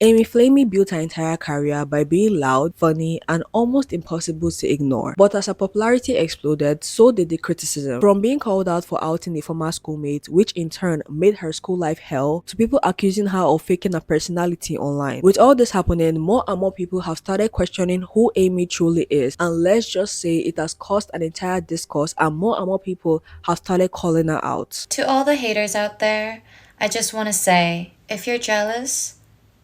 Amy Flamy built her entire career by being loud, funny, and almost impossible to ignore. But as her popularity exploded, so did the criticism. From being called out for outing a former schoolmate, which in turn made her school life hell, to people accusing her of faking her personality online. With all this happening, more and more people have started questioning who Amy truly is, and let's just say it has caused an entire discourse, and more people have started calling her out. To all the haters out there, I just want to say, if you're jealous,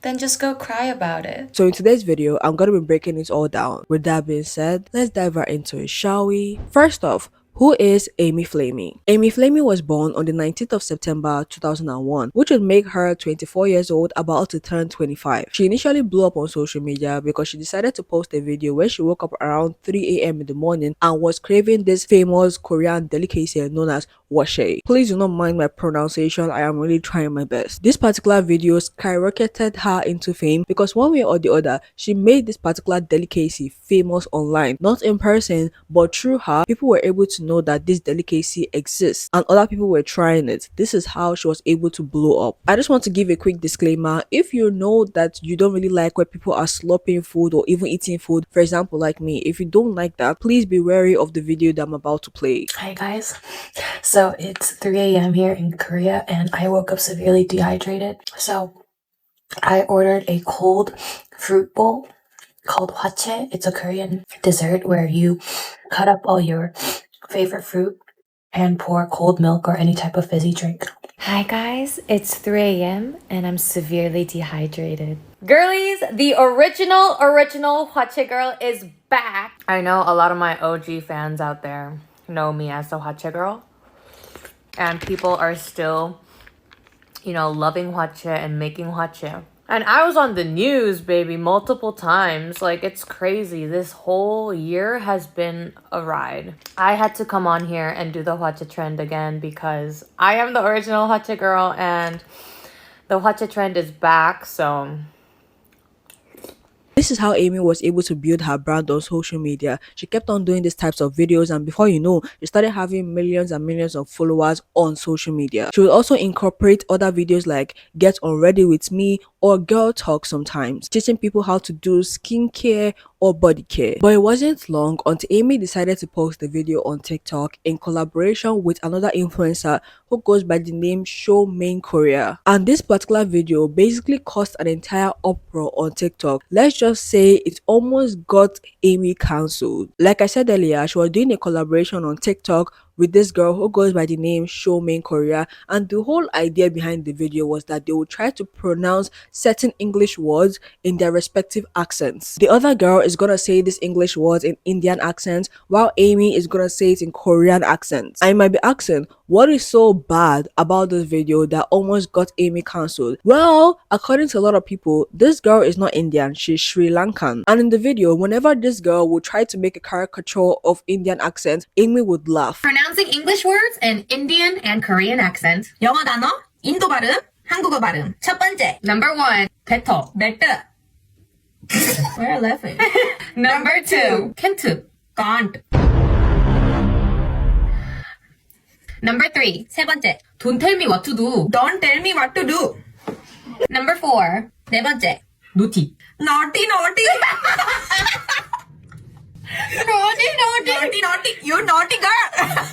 then just go cry about it. So in today's video, I'm going to be breaking it all down. With that being said, let's dive right into it, shall we? First off, who is Amy Flamy? Amy Flamy was born on the 19th of September 2001, which would make her 24 years old, about to turn 25. She initially blew up on social media because she decided to post a video where she woke up around 3 a.m. in the morning and was craving this famous Korean delicacy known as washae. Please do not mind my pronunciation, I am really trying my best. This particular video skyrocketed her into fame because one way or the other, she made this particular delicacy famous online. Not in person, but through her, people were able to know that this delicacy exists and other people were trying it. This is how she was able to blow up. I just want to give a quick disclaimer. If you know that you don't really like where people are slopping food or even eating food, for example like me, if you don't like that, please be wary of the video that I'm about to play. Hi guys, so it's 3 a.m. here in Korea and I woke up severely dehydrated. So I ordered a cold fruit bowl called hwachae. It's a Korean dessert where you cut up all your favorite fruit and pour cold milk or any type of fizzy drink. Hi guys, it's 3 a.m. and I'm severely dehydrated. Girlies, the original hwachae girl is back. I know a lot of my OG fans out there know me as the hwachae girl. And people are still, loving hwachae and making hwachae. And I was on the news, baby, multiple times. Like, it's crazy. This whole year has been a ride. I had to come on here and do the hwachae trend again because I am the original hwachae girl and the hwachae trend is back, so... This is how Amy was able to build her brand on social media. She kept on doing these types of videos, and before you know, she started having millions and millions of followers on social media. She would also incorporate other videos like Get On Ready With Me or Girl Talk sometimes, teaching people how to do skincare or body care. But it wasn't long until Amy decided to post the video on TikTok in collaboration with another influencer who goes by the name Show Main Korea. And this particular video basically caused an entire uproar on TikTok. Let's just say it almost got Amy cancelled. Like I said earlier, she was doing a collaboration on TikTok with this girl who goes by the name Show Main Korea, and the whole idea behind the video was that they would try to pronounce certain English words in their respective accents. The other girl is gonna say this English words in Indian accent, while Amy is gonna say it in Korean accents. I might be asking, what is so bad about this video that almost got Amy cancelled? Well, according to a lot of people, this girl is not Indian, she's Sri Lankan. And in the video, whenever this girl would try to make a caricature of Indian accent, Amy would laugh. Pronouncing English words in Indian and Korean accent. 영어 단어, 인도 발음, 한국어 발음. 첫 번째, number 1, better, better. Why are you laughing? Number 2, can't, can't. Number 3, 세 번째, don't tell me what to do. Don't tell me what to do. Number 4, 네 번째, naughty. Naughty, naughty. naughty, you naughty girl.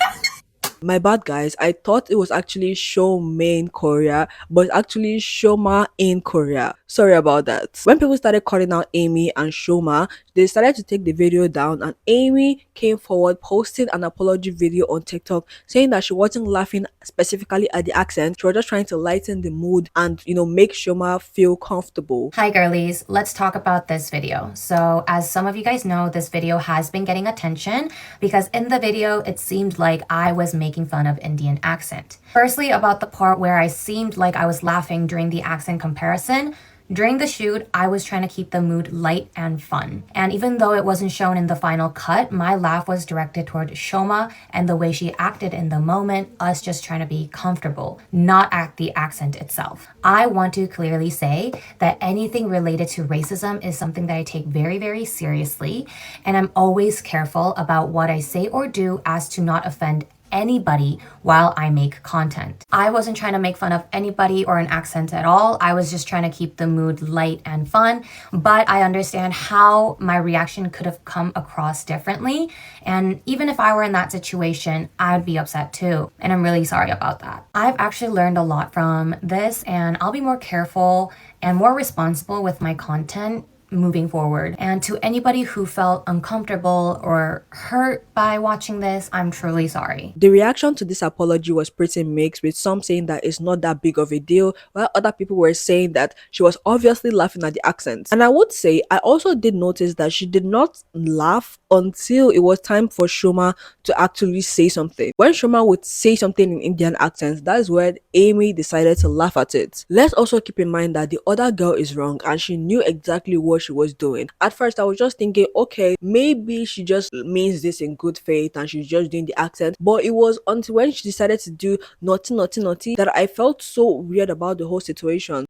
My bad, guys. I thought it was actually Show Main Korea, but it's actually Shoma in Korea. Sorry about that. When people started calling out Amy and Shoma, they decided to take the video down, and Amy came forward posting an apology video on TikTok saying that she wasn't laughing specifically at the accent. She was just trying to lighten the mood and, make Shoma feel comfortable. Hi girlies, let's talk about this video. So as some of you guys know, this video has been getting attention because in the video, it seemed like I was making fun of Indian accent. Firstly, about the part where I seemed like I was laughing during the accent comparison. During the shoot, I was trying to keep the mood light and fun. And even though it wasn't shown in the final cut, my laugh was directed toward Shoma and the way she acted in the moment, us just trying to be comfortable, not at the accent itself. I want to clearly say that anything related to racism is something that I take very, very seriously, and I'm always careful about what I say or do as to not offend anybody while I make content. I wasn't trying to make fun of anybody or an accent at all. I was just trying to keep the mood light and fun, but I understand how my reaction could have come across differently. And even if I were in that situation, I'd be upset too. And I'm really sorry about that. I've actually learned a lot from this, and I'll be more careful and more responsible with my content moving forward. And to anybody who felt uncomfortable or hurt by watching this, I'm truly sorry. The reaction to this apology was pretty mixed, with some saying that it's not that big of a deal, while other people were saying that she was obviously laughing at the accent. And I would say I also did notice that she did not laugh until it was time for Shoma to actually say something. When Shoma would say something in Indian accent, that is where Amy decided to laugh at it. Let's also keep in mind that the other girl is wrong and she knew exactly what she was doing. At first, I was just thinking, okay, maybe she just means this in good faith and she's just doing the accent. But it was until when she decided to do naughty, naughty, naughty that I felt so weird about the whole situation.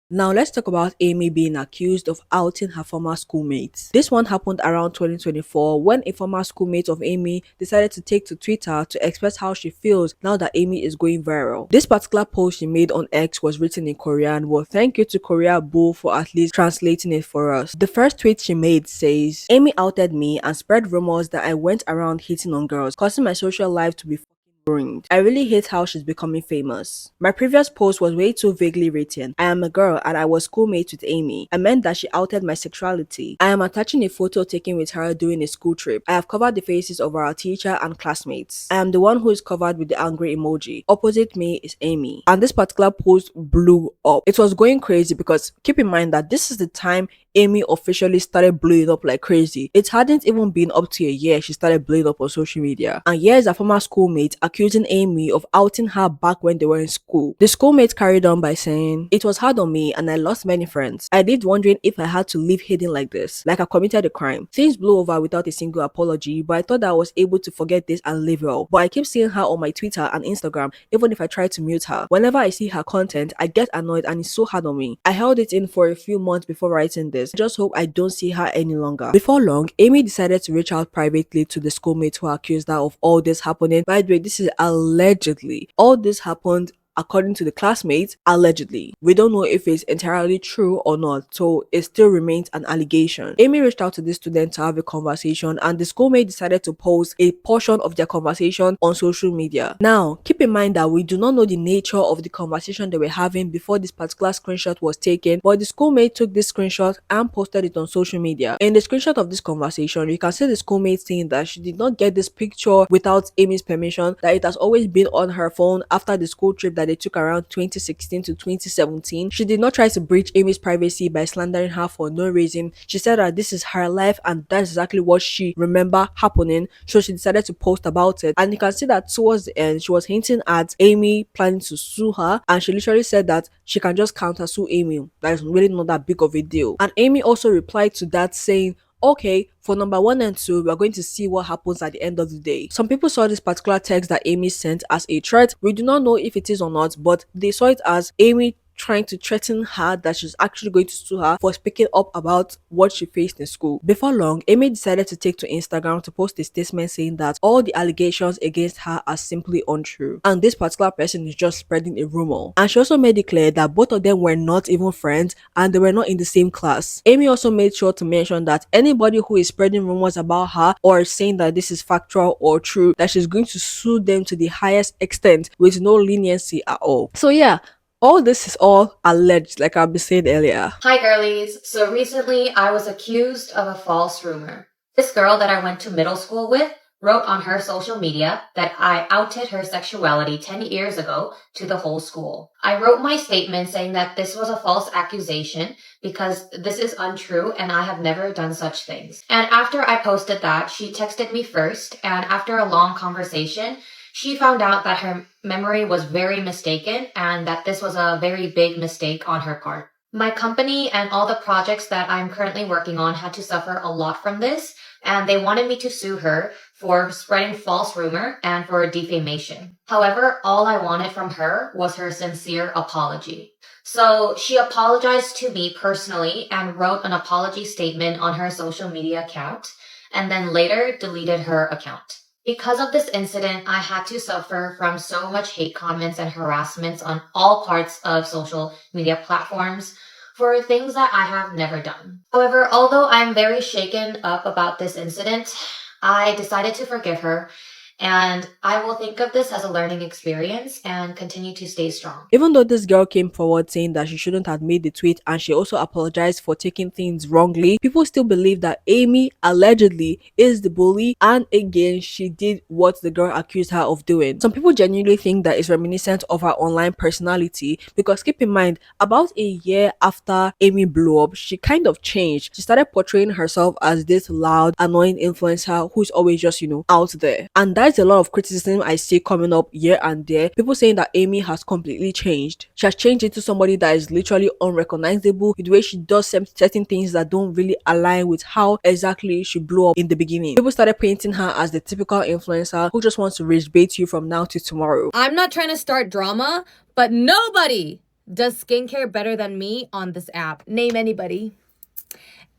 Now let's talk about Amy being accused of outing her former schoolmates. This one happened around 2024 when a former schoolmate of Amy decided to take to Twitter to express how she feels now that Amy is going viral. This particular post she made on X was written in Korean. Well, thank you to Korea Bull for at least translating it for us. The first tweet she made says, "Amy outed me and spread rumors that I went around hitting on girls, causing my social life to be ruined. I really hate how she's becoming famous. My previous post was way too vaguely written. I am a girl and I was schoolmates with Amy. I meant that she outed my sexuality. I am attaching a photo taken with her during a school trip. I have covered the faces of our teacher and classmates. I am the one who is covered with the angry emoji. Opposite me is Amy." And this particular post blew up. It was going crazy because keep in mind that this is the time Amy officially started blowing up like crazy. It hadn't even been up to a year she started blowing up on social media. And here's a former schoolmate accusing Amy of outing her back when they were in school. The schoolmate carried on by saying, "It was hard on me and I lost many friends. I did wondering if I had to live hidden like this, like I committed a crime. Things blew over without a single apology, but I thought that I was able to forget this and live well. But I keep seeing her on my Twitter and Instagram, even if I try to mute her. Whenever I see her content, I get annoyed and it's so hard on me. I held it in for a few months before writing this. I just hope I don't see her any longer." Before long, Amy decided to reach out privately to the schoolmate who accused her of all this happening. By the way, this is allegedly. All this happened according to the classmates, allegedly. We don't know if it's entirely true or not, so it still remains an allegation. Amy reached out to this student to have a conversation, and the schoolmate decided to post a portion of their conversation on social media. Now, keep in mind that we do not know the nature of the conversation they were having before this particular screenshot was taken, but the schoolmate took this screenshot and posted it on social media. In the screenshot of this conversation, you can see the schoolmate saying that she did not get this picture without Amy's permission, that it has always been on her phone after the school trip that they took around 2016 to 2017. She did not try to breach Amy's privacy by slandering her for no reason. She said that this is her life and that's exactly what she remember happening, so she decided to post about it. And you can see that towards the end, she was hinting at Amy planning to sue her, and she literally said that she can just counter sue Amy. That is really not that big of a deal. And Amy also replied to that saying, "Okay, for number 1 and 2, we're going to see what happens at the end of the day." Some people saw this particular text that Amy sent as a threat. We do not know if it is or not, but they saw it as Amy trying to threaten her that she's actually going to sue her for speaking up about what she faced in school. Before long, Amy decided to take to Instagram to post a statement saying that all the allegations against her are simply untrue, and this particular person is just spreading a rumor. And she also made it clear that both of them were not even friends and they were not in the same class. Amy also made sure to mention that anybody who is spreading rumors about her or saying that this is factual or true, that she's going to sue them to the highest extent with no leniency at all. So yeah, all this is all alleged, like I've been saying earlier. Hi girlies. So recently I was accused of a false rumor. This girl that I went to middle school with wrote on her social media that I outed her sexuality 10 years ago to the whole school. I wrote my statement saying that this was a false accusation because this is untrue and I have never done such things. And after I posted that, she texted me first, and after a long conversation, she found out that her memory was very mistaken and that this was a very big mistake on her part. My company and all the projects that I'm currently working on had to suffer a lot from this, and they wanted me to sue her for spreading false rumor and for defamation. However, all I wanted from her was her sincere apology. So she apologized to me personally and wrote an apology statement on her social media account. and then later deleted her account. Because of this incident, I had to suffer from so much hate comments and harassments on all parts of social media platforms for things that I have never done. However, although I'm very shaken up about this incident, I decided to forgive her, and I will think of this as a learning experience and continue to stay strong. Even though this girl came forward saying that she shouldn't have made the tweet and she also apologized for taking things wrongly, people still believe that Amy allegedly is the bully, and again, she did what the girl accused her of doing. Some people genuinely think that it's reminiscent of her online personality, because keep in mind, about a year after Amy blew up, she kind of changed. She started portraying herself as this loud, annoying influencer who's always just, out there. And that's a lot of criticism I see coming up here and there. People saying that Amy has completely changed. She has changed into somebody that is literally unrecognizable with the way she does certain things that don't really align with how exactly she blew up in the beginning. People started painting her as the typical influencer who just wants to rage bait you from now to tomorrow. I'm not trying to start drama, but nobody does skincare better than me on this app. Name anybody.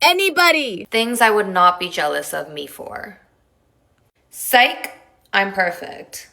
Anybody! Things I would not be jealous of me for. Psych, I'm perfect.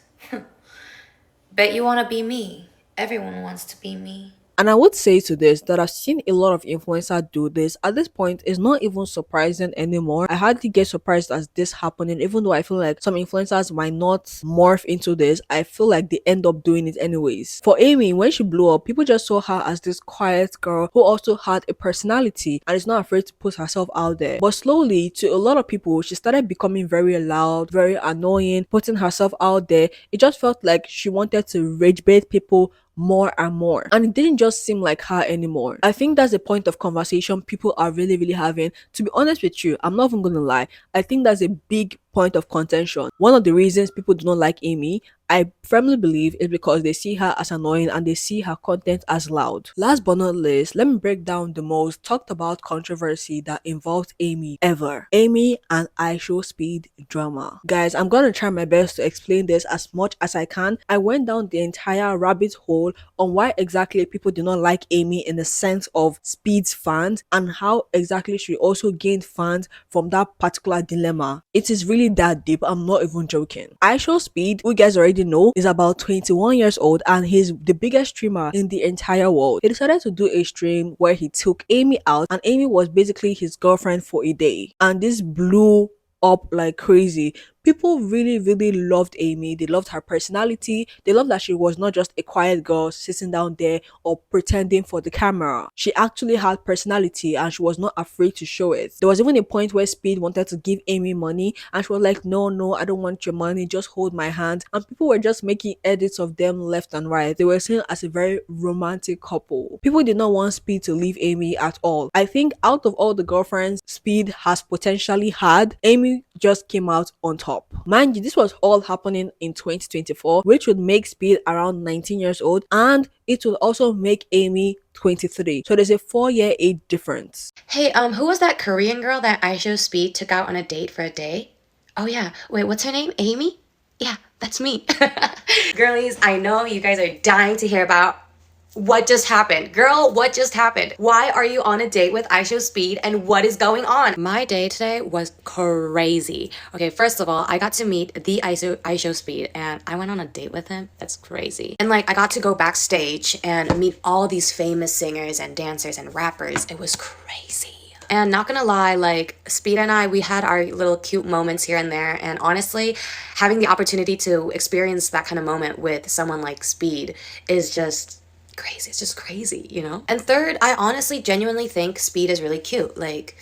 Bet you want to be me. Everyone wants to be me. And I would say to this that I've seen a lot of influencers do this. At this point, it's not even surprising anymore. I hardly get surprised as this happening, even though I feel like some influencers might not morph into this. I feel like they end up doing it anyways. For Amy, when she blew up, people just saw her as this quiet girl who also had a personality and is not afraid to put herself out there. But slowly, to a lot of people, she started becoming very loud, very annoying, putting herself out there. It just felt like she wanted to rage bait people more and more, and it didn't just seem like her anymore. I think that's the point of conversation people are really having. To be honest with you, I'm not even gonna lie, I think that's a big point of contention. One of the reasons people do not like Amy, I firmly believe, is because they see her as annoying and they see her content as loud. Last but not least, let me break down the most talked about controversy that involved Amy ever. Amy and IShowSpeed drama. Guys, I'm gonna try my best to explain this as much as I can. I went down the entire rabbit hole on why exactly people do not like Amy in the sense of Speed's fans, and how exactly she also gained fans from that particular dilemma. It is really that deep, I'm not even joking. IShowSpeed, who you guys already know, is about 21 years old and he's the biggest streamer in the entire world. He decided to do a stream where he took Amy out, and Amy was basically his girlfriend for a day, and this blew up like crazy. People really loved Amy. They loved her personality. They loved that she was not just a quiet girl sitting down there or pretending for the camera. She actually had personality and she was not afraid to show it. There was even a point where Speed wanted to give Amy money and she was like, no, I don't want your money, just hold my hand. And people were just making edits of them left and right. They were seen as a very romantic couple. People did not want Speed to leave Amy at all. I think out of all the girlfriends Speed has potentially had, Amy just came out on top. Mind you, this was all happening in 2024, which would make Speed around 19 years old, and it will also make Amy 23. So there's a 4-year age difference. Hey, who was that Korean girl that IShowSpeed took out on a date for a day? Oh yeah, wait, what's her name? Amy? Yeah, that's me. Girlies, I know you guys are dying to hear about what just happened. Girl, what just happened? Why are you on a date with IShowSpeed and what is going on? My day today was crazy. Okay, first of all, I got to meet the IShowSpeed and I went on a date with him. That's crazy. And like, I got to go backstage and meet all these famous singers and dancers and rappers. It was crazy. And not gonna lie, like Speed and I, we had our little cute moments here and there. And honestly, having the opportunity to experience that kind of moment with someone like Speed is just crazy. It's just crazy, you know? And third, I honestly genuinely think Speed is really cute. Like,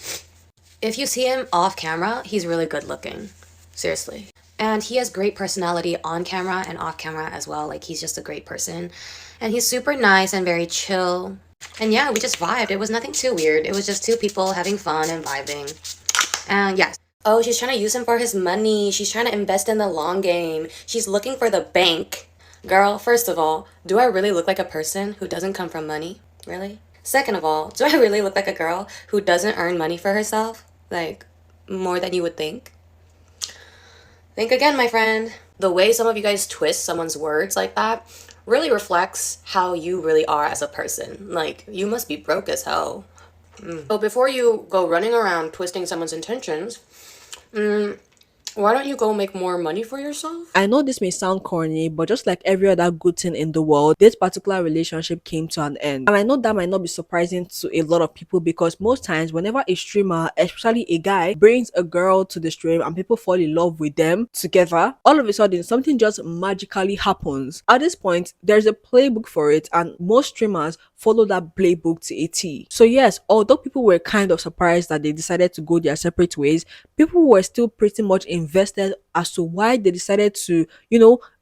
if you see him off camera, he's really good looking. Seriously. And he has great personality on camera and off camera as well. Like, he's just a great person. And he's super nice and very chill. And yeah, we just vibed. It was nothing too weird. It was just two people having fun and vibing. And yes. Oh, she's trying to use him for his money. She's trying to invest in the long game. She's looking for the bank. Girl, first of all, do I really look like a person who doesn't come from money? Really? Second of all, do I really look like a girl who doesn't earn money for herself? Like, more than you would think? Think again, my friend. The way some of you guys twist someone's words like that really reflects how you really are as a person. Like, you must be broke as hell. So before you go running around twisting someone's intentions, Why don't you go make more money for yourself? I know this may sound corny, but just like every other good thing in the world, this particular relationship came to an end. And I know that might not be surprising to a lot of people because most times, whenever a streamer, especially a guy, brings a girl to the stream and people fall in love with them together, all of a sudden something just magically happens. At this point, there's a playbook for it, and most streamers follow that playbook to a T. So, yes, although people were kind of surprised that they decided to go their separate ways, people were still pretty much invested as to why they decided to,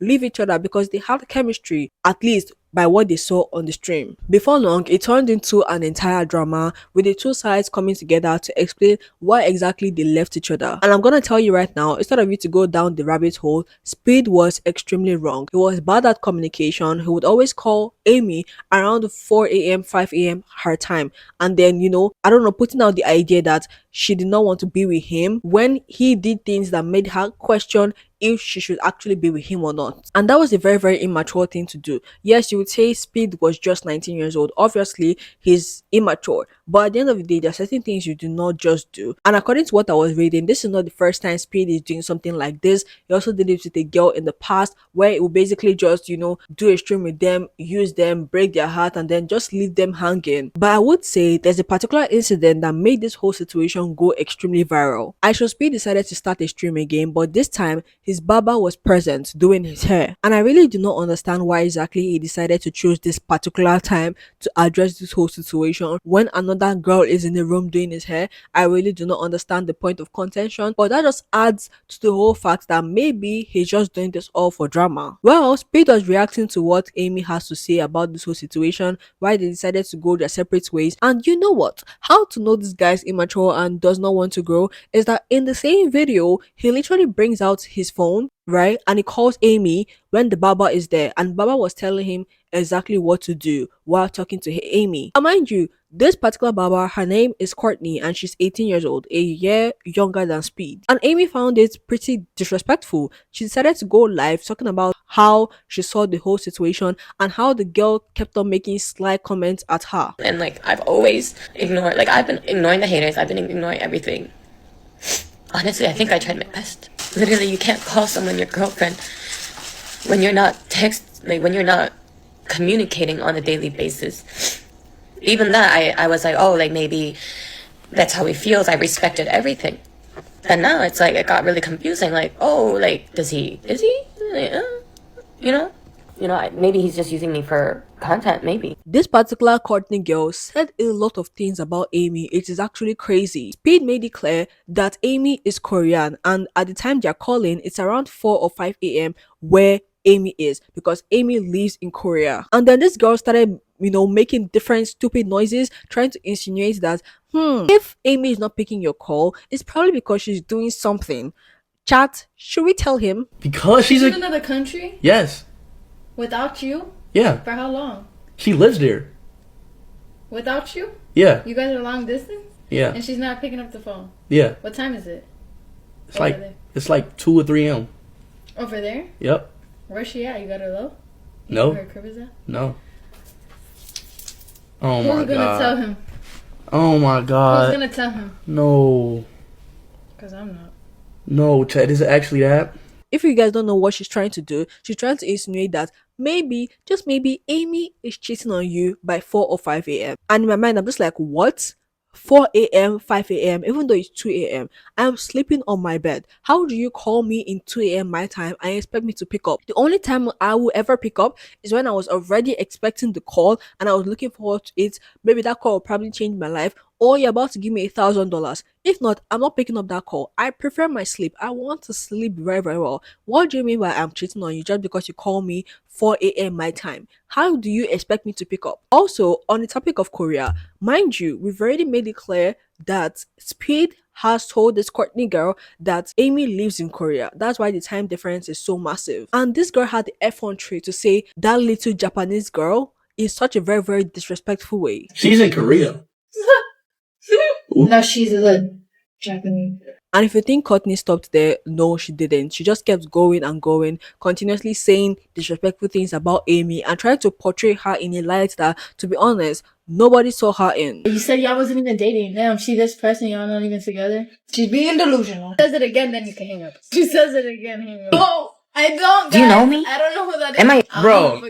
leave each other because they had chemistry, at least by what they saw on the stream. Before long, it turned into an entire drama with the two sides coming together to explain why exactly they left each other. And I'm gonna tell you right now, instead of you to go down the rabbit hole, Speed was extremely wrong. He was bad at communication. He would always call Amy around 4 a.m., 5 a.m. her time. And then, I don't know, putting out the idea that she did not want to be with him when he did things that made her question if she should actually be with him or not. And that was a very, very immature thing to do. Yes, you would say Speed was just 19 years old. Obviously, he's immature. But at the end of the day, there are certain things you do not just do. And according to what I was reading, this is not the first time Speed is doing something like this. He also did it with a girl in the past where it would basically just, do a stream with them, use them, break their heart, and then just leave them hanging. But I would say there's a particular incident that made this whole situation go extremely viral. Speed decided to start a stream again, but this time his barber was present doing his hair. And I really do not understand why exactly he decided to choose this particular time to address this whole situation when another girl is in the room doing his hair. I really do not understand the point of contention, but that just adds to the whole fact that maybe he's just doing this all for drama. Well, Speed was reacting to what Amy has to say about this whole situation, why they decided to go their separate ways. And you know what? How to know this guy's immature and does not want to grow is that in the same video, he literally brings out his phone, right? And he calls Amy when the barber is there. And Baba was telling him exactly what to do while talking to Amy. And mind you, this particular barber, her name is Courtney and she's 18 years old, a year younger than Speed. And Amy found it pretty disrespectful. She decided to go live talking about how she saw the whole situation and how the girl kept on making sly comments at her. And like, I've always ignored, like, I've been ignoring the haters, I've been ignoring everything. Honestly, I think I tried my best. Literally, you can't call someone your girlfriend when you're not when you're not communicating on a daily basis. Even that, I was like, oh, like, maybe that's how he feels. I respected everything. And now it's like, it got really confusing. Like, oh, like, is he? You know? Maybe he's just using me for content, maybe. This particular Courtney girl said a lot of things about Amy. It is actually crazy. Speed made it clear that Amy is Korean, and at the time they're calling, it's around 4 or 5 a.m. where Amy is because Amy lives in Korea. And then this girl started, making different stupid noises, trying to insinuate that, if Amy is not picking your call, it's probably because she's doing something. Chat, should we tell him? Because she's in another country? Yes. Without you? Yeah. For how long? She lives there. Without you? Yeah. You guys are long distance? Yeah. And she's not picking up the phone? Yeah. What time is it? It's like 2 or 3 a.m. Over there? Yep. Where's she at? You got her low? You No. know where her crib is at? No. Oh Who's my gonna god. tell him? Oh my god. Who's gonna tell him? No. Because I'm not. No, Chad, is it actually that? If you guys don't know what she's trying to do, she's trying to insinuate that maybe, just maybe, Amy is cheating on you by 4 or 5 a.m. And in my mind, I'm just like, what? 4 a.m., 5 a.m., even though it's 2 a.m., I'm sleeping on my bed. How do you call me in 2 a.m. my time and expect me to pick up? The only time I will ever pick up is when I was already expecting the call and I was looking forward to it. Maybe that call will probably change my life, or you're about to give me $1,000. If not, I'm not picking up that call. I prefer my sleep. I want to sleep very, very well. What do you mean by I'm cheating on you just because you call me 4 a.m. my time? How do you expect me to pick up? Also, on the topic of Korea, mind you, we've already made it clear that Speed has told this Courtney girl that Amy lives in Korea. That's why the time difference is so massive. And this girl had the effrontery to say that little Japanese girl in such a very, very disrespectful way. She's in Korea. No, she's a Japanese. And if you think Courtney stopped there, no, she didn't. She just kept going and going, continuously saying disrespectful things about Amy and trying to portray her in a light that, to be honest, nobody saw her in. You said y'all wasn't even dating. Damn, she this person, y'all not even together. She's being delusional. Says it again, then you can hang up. She says it again, hang up. No, I don't. Do you guys. know me? I don't know who that is. Am I- Bro.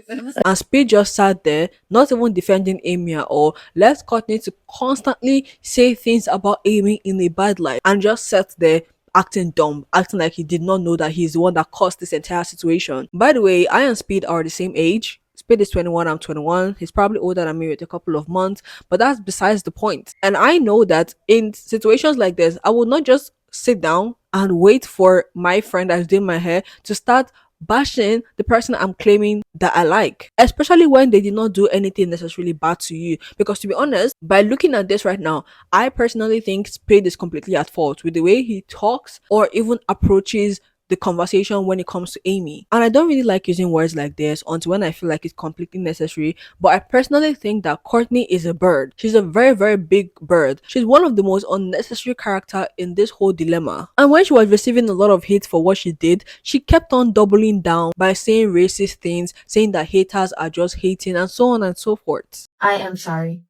And Speed just sat there, not even defending Amy at all, left Courtney to constantly say things about Amy in a bad light, and just sat there acting dumb, acting like he did not know that he's the one that caused this entire situation. By the way, I and Speed are the same age. Speed is 21, I'm 21. He's probably older than me with a couple of months, but that's besides the point. And I know that in situations like this, I will not just sit down and wait for my friend that's doing my hair to start bashing the person I'm claiming that I like, especially when they did not do anything necessarily bad to you. Because to be honest, by looking at this right now, I personally think Spade is completely at fault with the way he talks or even approaches the conversation when it comes to Amy. And I don't really like using words like this until when I feel like it's completely necessary. But I personally think that Courtney is a bird. She's a very, very big bird. She's one of the most unnecessary character in this whole dilemma. And when she was receiving a lot of hate for what she did, she kept on doubling down by saying racist things, saying that haters are just hating and so on and so forth. I am sorry.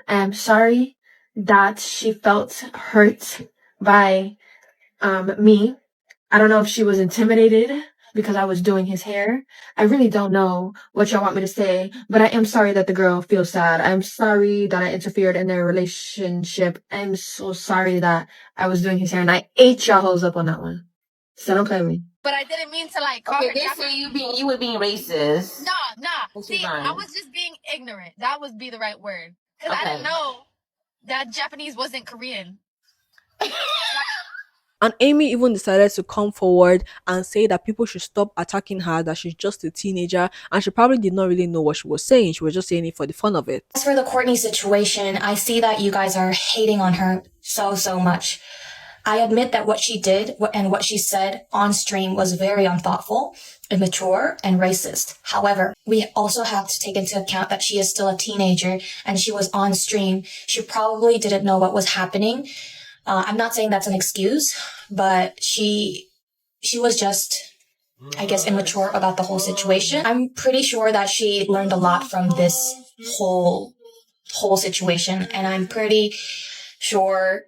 I am sorry that she felt hurt by me. I don't know if she was intimidated because I was doing his hair. I really don't know what y'all want me to say, but I am sorry that the girl feels sad. I'm sorry that I interfered in their relationship. I'm so sorry that I was doing his hair and I ate y'all hoes up on that one. So don't play with me. But I didn't mean to like call her Japanese. You were being racist. Nah. See, I was just being ignorant. That would be the right word. Because I didn't know that Japanese wasn't Korean. And Amy even decided to come forward and say that people should stop attacking her, that she's just a teenager, and she probably did not really know what she was saying. She was just saying it for the fun of it. As for the Courtney situation, I see that you guys are hating on her so much. I admit that what she did and what she said on stream was very unthoughtful, immature, and racist. However, we also have to take into account that she is still a teenager and she was on stream. She probably didn't know what was happening. I'm not saying that's an excuse, but she was just, I guess, immature about the whole situation. I'm pretty sure that she learned a lot from this whole situation, and I'm pretty sure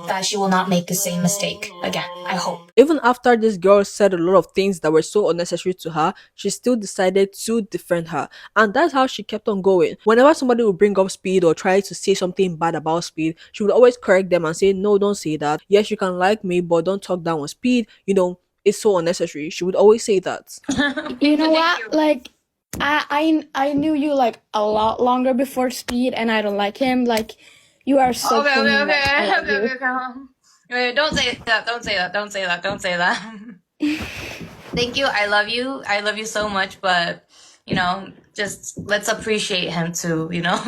that she will not make the same mistake again, I hope. Even after this girl said a lot of things that were so unnecessary to her, she still decided to defend her. And that's how she kept on going. Whenever somebody would bring up Speed or try to say something bad about Speed, she would always correct them and say, no, don't say that. Yes, you can like me, but don't talk down on Speed. You know, it's so unnecessary. She would always say that. You know what? Like, I knew you like a lot longer before Speed, and I don't like him. Like, you are so Okay, clean. Like, I love you. Wait, don't say that. Thank you. I love you. I love you so much, but you know, just let's appreciate him too, you know?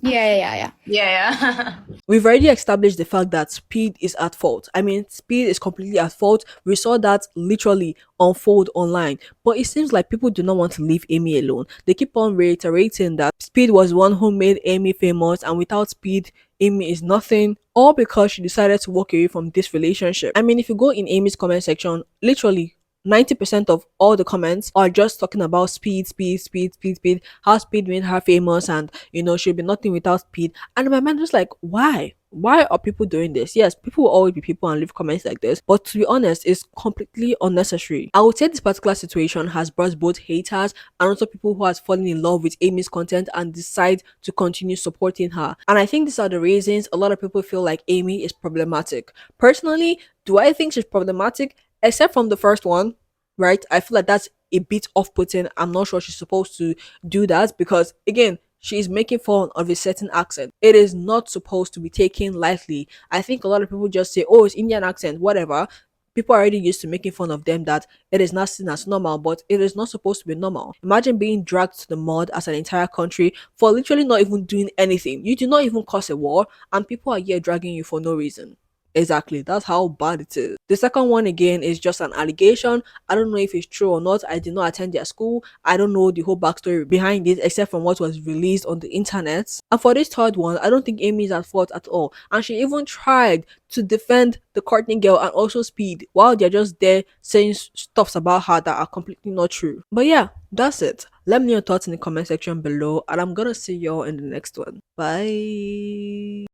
Yeah. Yeah. We've already established the fact that Speed is at fault. I mean, Speed is completely at fault. We saw that literally unfold online. But it seems like people do not want to leave Amy alone. They keep on reiterating that Speed was one who made Amy famous, and without Speed, Amy is nothing, all because she decided to walk away from this relationship. I mean, if you go in Amy's comment section, literally 90% of all the comments are just talking about Speed, how Speed made her famous, and you know, she'll be nothing without Speed. And in my mind, just like, why? Why are people doing this? Yes, people will always be people and leave comments like this, but to be honest, it's completely unnecessary. I would say this particular situation has brought both haters and also people who has fallen in love with Amy's content and decide to continue supporting her. And I think these are the reasons a lot of people feel like Amy is problematic. Personally, do I think she's problematic? Except from the first one, right? I feel like that's a bit off-putting. I'm not sure she's supposed to do that because, again, she is making fun of a certain accent. It is not supposed to be taken lightly. I think a lot of people just say, oh, it's Indian accent, whatever. People are already used to making fun of them, that it is not seen as normal, but it is not supposed to be normal. Imagine being dragged to the mud as an entire country for literally not even doing anything. You do not even cause a war, and people are here dragging you for no reason. Exactly, that's how bad it is. The second one again is just an allegation. I don't know if it's true or not. I did not attend their school. I don't know the whole backstory behind it except from what was released on the internet. And for this third one, I don't think Amy is at fault at all. And she even tried to defend the Courtney girl and also Speed while they're just there saying stuffs about her that are completely not true. But yeah, that's it. Let me know your thoughts in the comment section below, and I'm gonna see y'all in the next one. Bye.